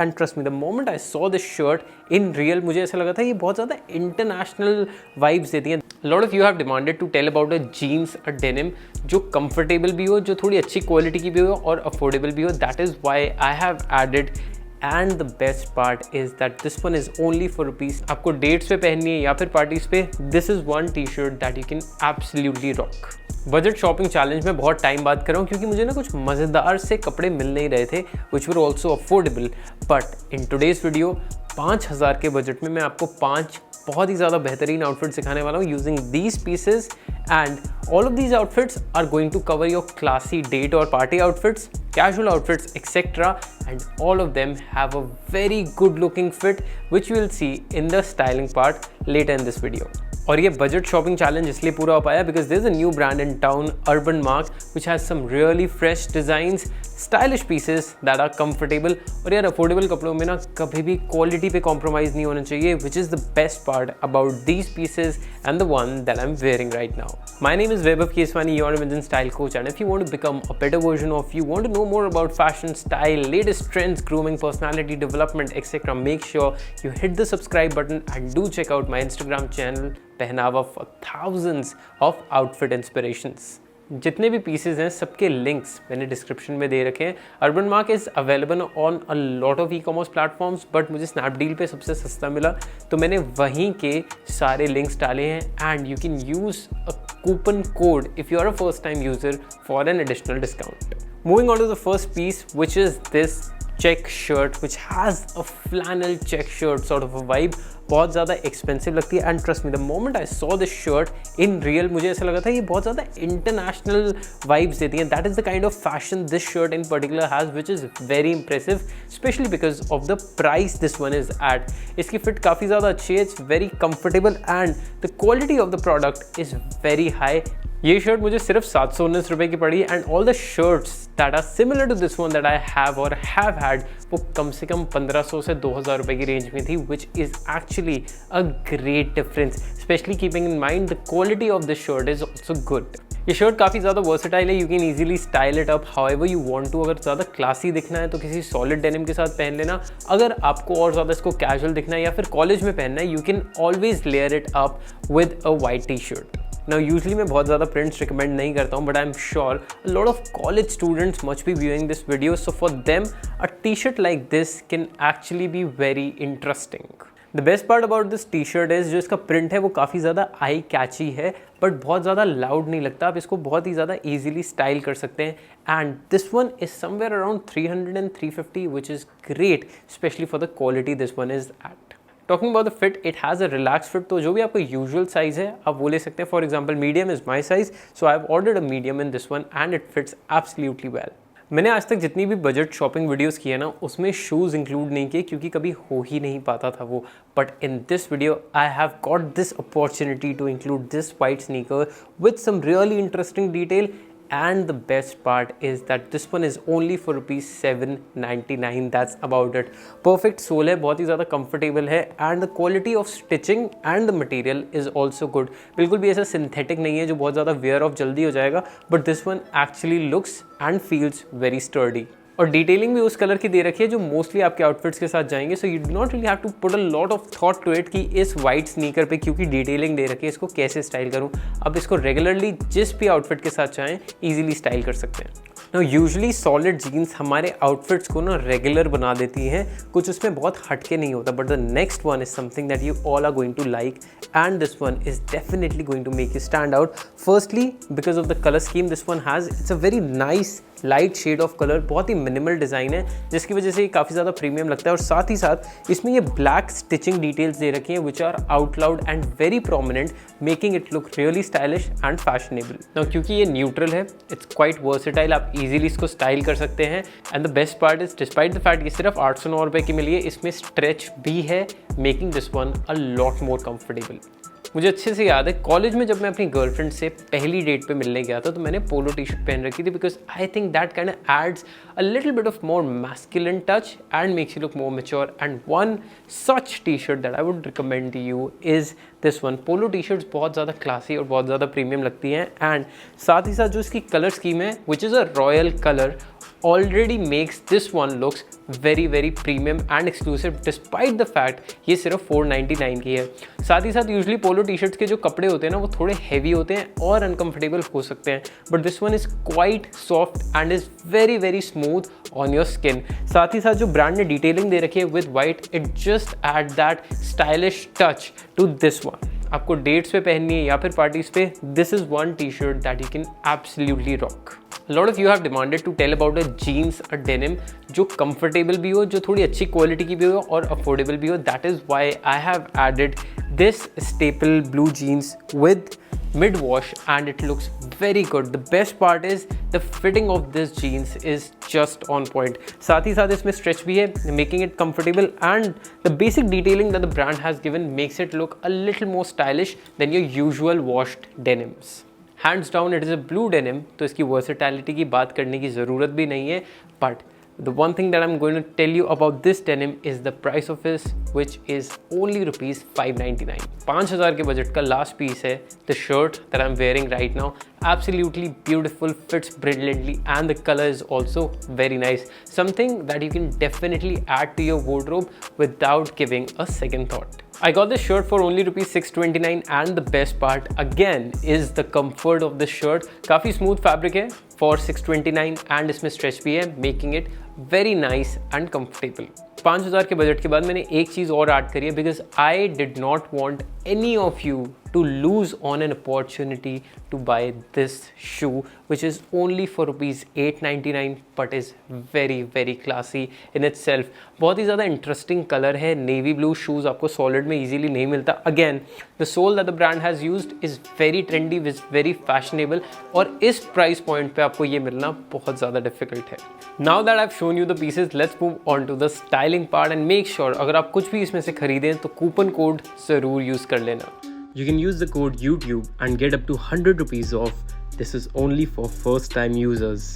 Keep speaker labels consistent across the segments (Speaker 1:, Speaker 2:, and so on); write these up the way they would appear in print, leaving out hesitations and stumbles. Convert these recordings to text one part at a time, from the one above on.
Speaker 1: And trust me the moment I saw this shirt in real मुझे ऐसा लगा था ये बहुत ज़्यादा इंटरनेशनल वाइब्स देती हैं। Lot of you have demanded to tell about a jeans a denim जो कंफर्टेबल भी हो, जो थोड़ी अच्छी क्वालिटी की भी हो और अफोर्डेबल भी हो। That is why I have added and the best part is that this one is only for rupees. आपको डेट्स पे पहननी है या फिर पार्टीज पे, this is one T shirt that you can absolutely rock. Budget shopping challenge में बहुत time बात कर रहा हूँ क्योंकि मुझे ना कुछ मज़ेदार से कपड़े मिल नहीं रहे थे which were also affordable. But in today's video 5000 के बजट में मैं आपको 5 बहुत ही ज़्यादा बेहतरीन आउटफिट सिखाने वाला हूँ using these pieces and all of these outfits are going to cover your classy date और party outfits, casual outfits, etc. And all of them have a very good looking fit which you will see in the styling part later in this video. और ये budget shopping challenge इसलिए पूरा हो पाया because there is a new brand in town, Urban Mark, which has some really fresh designs, stylish pieces that are comfortable. और यार affordable कपड़ों में ना कभी भी क्वालिटी पे कॉम्प्रोमाइज़ नहीं होना चाहिए, which is the best part about these pieces and the one that I am wearing right now. My name is Vaibhav Keswani, your image and style coach, and if you want to become a better version of you, want to know more about fashion, style, latest trends, grooming, personality development, etc., make sure you hit the subscribe button and do check out my Instagram channel पहनावा for thousands of outfit inspirations. जितने भी pieces हैं सबके links मैंने description में दे रखे हैं। Urban mark is available on a lot of e commerce platforms but मुझे स्नैपडील पे सबसे सस्ता मिला तो मैंने वहीं के सारे लिंक्स डाले हैं and you can use a coupon code if you are a first time user for an additional discount. Moving on to the first piece, which is this check shirt, which has a flannel check shirt sort of a vibe. बहुत ज़्यादा expensive लगती है and trust me the moment I saw this shirt in real मुझे ऐसा लगा था ये बहुत ज़्यादा इंटरनेशनल वाइब्स देती हैं. That is the kind of fashion this shirt in particular has which is very impressive specially because of the price this one is at. इसकी फिट काफ़ी ज़्यादा अच्छी है, it's very comfortable and the quality of the product is very high. ये shirt मुझे सिर्फ 719 रुपये की पड़ी and all the shirts that are similar to this one that I have or have had वो कम से कम 1500 से 2000 रुपये की रेंज में थी which is actually a great difference specially keeping in mind the quality of this shirt is also good. ये shirt काफ़ी ज़्यादा वर्सेटाइल है, you can easily style it up however you want to. अगर ज़्यादा classy दिखना है तो किसी सॉलिड डेनिम के साथ पहन लेना. अगर आपको और ज़्यादा इसको कैजुअल दिखना है या फिर कॉलेज में पहनना है you can always layer it up with a white T shirt. Now usually मैं बहुत ज़्यादा prints recommend नहीं करता हूँ but I'm sure a lot of college students must be viewing this video so for them a t-shirt like this can actually be very interesting. The best part about this t-shirt is जो इसका print है वो काफ़ी ज़्यादा eye catchy है but बहुत ज़्यादा loud नहीं लगता. आप इसको बहुत ही ज़्यादा easily style कर सकते हैं and this one is somewhere around 300 and 350 which is great especially for the quality this one is at. Talking about the fit, it has a relax fit तो जो भी आपका यूजुअल साइज़ है आप वो ले सकते हैं. For example medium is my size so I have ordered a medium in this one and it fits absolutely well. मैंने आज तक जितनी भी बजट शॉपिंग वीडियोस की है ना उसमें शूज़ इंक्लूड नहीं किए क्योंकि कभी हो ही नहीं पाता था वो. But in this video I have got this opportunity to include this white sneaker with some really interesting detail. And the best part is that this one is only for rupees 799. That's about it. Perfect sole है, बहुत ही ज़्यादा comfortable है and the quality of stitching and the material is also good. बिल्कुल भी ऐसा synthetic नहीं है जो बहुत ज़्यादा wear off जल्दी हो जाएगा but this one actually looks and feels very sturdy. और डिटेलिंग भी उस कलर की दे रखी है जो मोस्टली आपके आउटफिट्स के साथ जाएंगे so you do not really have to put a lot of thought to it कि इस वाइट स्नीकर पे क्योंकि डिटेलिंग दे रखी है इसको कैसे स्टाइल करूँ. आप इसको रेगुलरली जिस भी आउटफिट के साथ चाहें ईजिली स्टाइल कर सकते हैं. नाउ यूजुअली सॉलिड जीन्स हमारे आउटफिट्स को ना रेगुलर बना देती हैं, कुछ उसमें बहुत हटके नहीं होता but the next one is something that you all are going to like and this one is definitely going to make you stand out. Firstly because of the colour scheme this one has its a very nice light shade of colour, बहुत ही minimal design है जिसकी वजह से ये काफ़ी ज़्यादा premium लगता है. और साथ ही साथ इसमें ये ब्लैक स्टिचिंग डिटेल्स दे रखी हैं which are out loud and very prominent making it look really stylish and fashionable. Now क्योंकि ये न्यूट्रल है इट्स क्वाइट वर्सेटाइल, आप इजीली इसको स्टाइल कर सकते हैं and the best part is despite the fact ये सिर्फ 809 रुपये की मिली है इसमें स्ट्रेच भी है making this one a lot more comfortable. मुझे अच्छे से याद है कॉलेज में जब मैं अपनी गर्लफ्रेंड से पहली डेट पे मिलने गया था तो मैंने पोलो टी शर्ट पहन रखी थी because I think that kind of adds a little bit of more masculine touch and makes you look more mature. And one such T shirt that I would recommend you is this one. Polo T shirts बहुत ज़्यादा classy और बहुत ज़्यादा premium लगती हैं and साथ ही साथ जो इसकी कलर स्कीम है which is a royal colour already makes this one looks very premium and exclusive despite the fact ये सिर्फ 499 की है। साथ ही साथ यूजली पोलो टी शर्ट्स के जो कपड़े होते हैं ना वो थोड़े हैवी होते हैं और अनकंफर्टेबल हो सकते हैं, but this one is quite soft and is very smooth on your skin. साथ ही साथ जो ब्रांड ने डिटेलिंग दे रखी है with white, it just add that stylish touch to this one. आपको डेट्स पे पहननी है या फिर पार्टीज पे, this is one T shirt that you can absolutely rock. Lot of you have demanded to tell about a jeans a denim जो comfortable भी हो, जो थोड़ी अच्छी क्वालिटी की भी हो और अफोर्डेबल भी हो। That is why I have added this staple blue jeans with mid wash and it looks very good. The best part is the fitting of this jeans is just on point. साथ ही साथ इसमें stretch भी है, making it comfortable, and the basic detailing that the brand has given makes it look a little more stylish than your usual washed denims. Hands down it is a blue denim, तो इसकी versatility की बात करने की ज़रूरत भी नहीं है, but the one thing that I'm going to tell you about this denim is the price of this, which is only rupees 599. 5000 के बजट का लास्ट पीस है। The shirt that I'm wearing right now, absolutely beautiful, fits brilliantly, and the color is also very nice. Something that you can definitely add to your wardrobe without giving a second thought. I got this shirt for only rupees 629 and the best part again is the comfort of this shirt. काफ़ी smooth fabric है for 629 and इसमें stretch भी है, making it very nice and comfortable. 5000 के budget के बाद मैंने एक चीज़ और ऐड करी है because I did not want any of you to lose on an opportunity to buy this shoe, which is only for rupees 899 but is very classy in itself. बहुत ही ज़्यादा इंटरेस्टिंग कलर है, navy blue shoes आपको solid में easily नहीं मिलता। Again the sole that the brand has used is very trendy, is very fashionable, और इस प्राइस पॉइंट पे आपको ये मिलना बहुत ज़्यादा डिफिकल्ट है। Now that I have shown you the pieces, let's move on to the styling part and make sure अगर आप कुछ भी इसमें से खरीदें तो कूपन कोड ज़रूर यूज़ कर लेना। You can use the code YouTube and get up to 100 rupees off. This is only for first time users.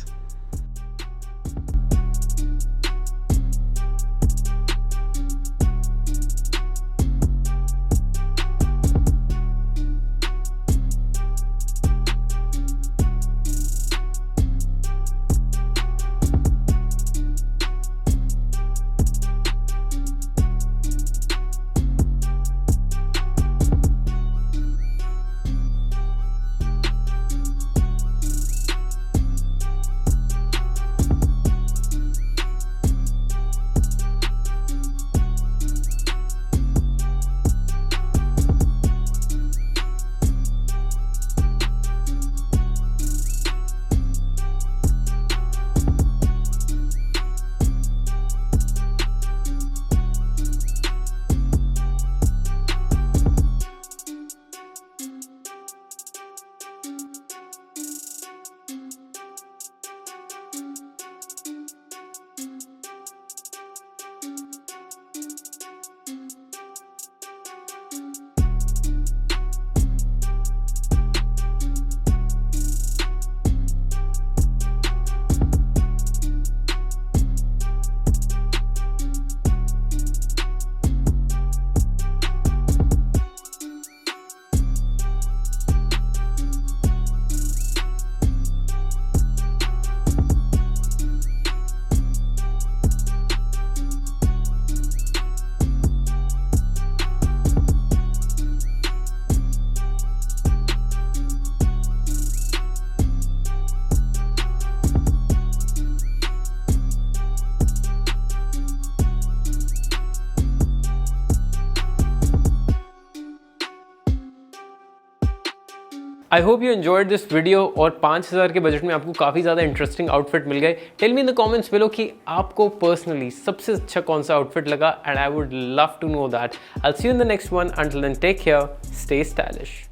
Speaker 1: I hope you enjoyed this video और 5000 के बजट में आपको काफ़ी ज़्यादा इंटरेस्टिंग आउटफिट मिल गए। Tell me in the comments below कि आपको पर्सनली सबसे अच्छा कौन सा आउटफिट लगा, and I would love to know that. I will see you in the next one. Until then take care, stay stylish.